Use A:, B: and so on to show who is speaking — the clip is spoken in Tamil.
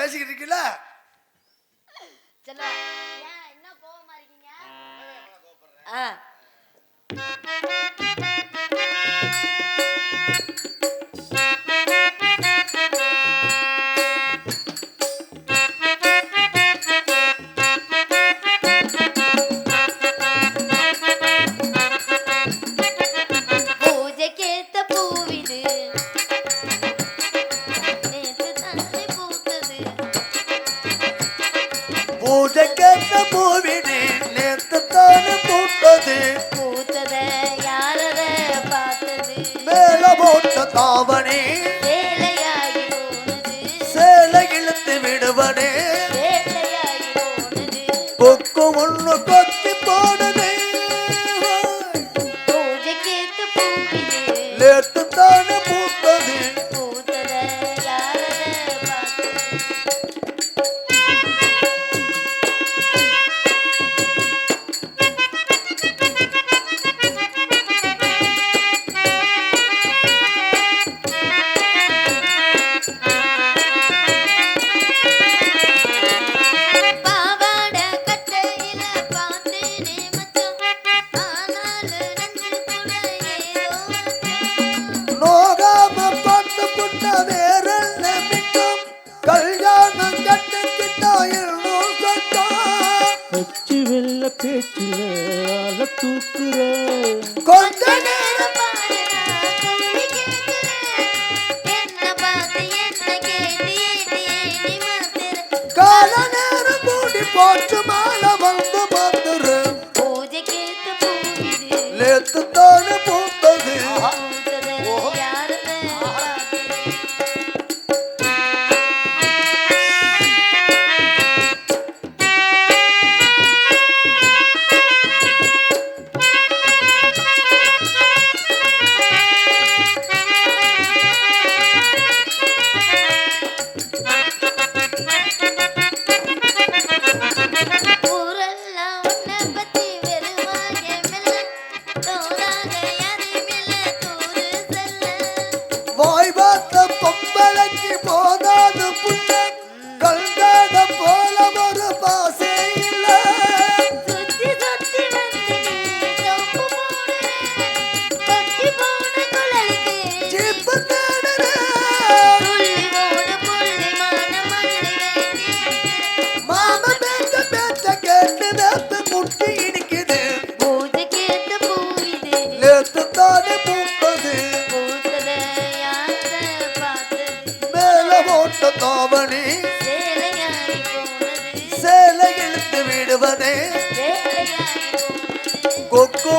A: பேசிக்கிட்டு இருக்கீங்களா?
B: என்ன கோவமா இருக்கீங்க?
A: பூஜைக்கேத்த பூவினே நேத்து தானே பூத்தது.
B: பூத்தத யாரத பார்த்தது?
A: மேல போட்ட தாவணி
B: வேலையாகி போனது.
A: சேலை இழுத்து விடுவனே
B: வேலையாகி போனது.
A: கொக்கு ஒண்ணு கொத்தி போனது.
B: பூஜைக்கேத்த பூவினே
A: நேத்து தானே பூத்தது.
B: பூத்தத யாரத பார்த்தது?
C: பேச்சில ஆள தூக்குற
A: கொஞ்ச நேரம் கால நேரம் கூடி போச்சு மாலை வந்து வந்துரு. நேத்து தானே பூத்தது. வாய் பார்த்த பொம்பளைக்கு போதாது புள்ள கல்தாட போல ஒரு பாசே இல்ல. ஜிப்பு தேடுற மாமா பேச்ச பேச்ச கேட்டு நேத்து முட்டி இடிக்குது. நேத்து தானே பூத்தது. மேல போட்ட தாவணி சேலை இழுத்து விடுவதே கொக்கு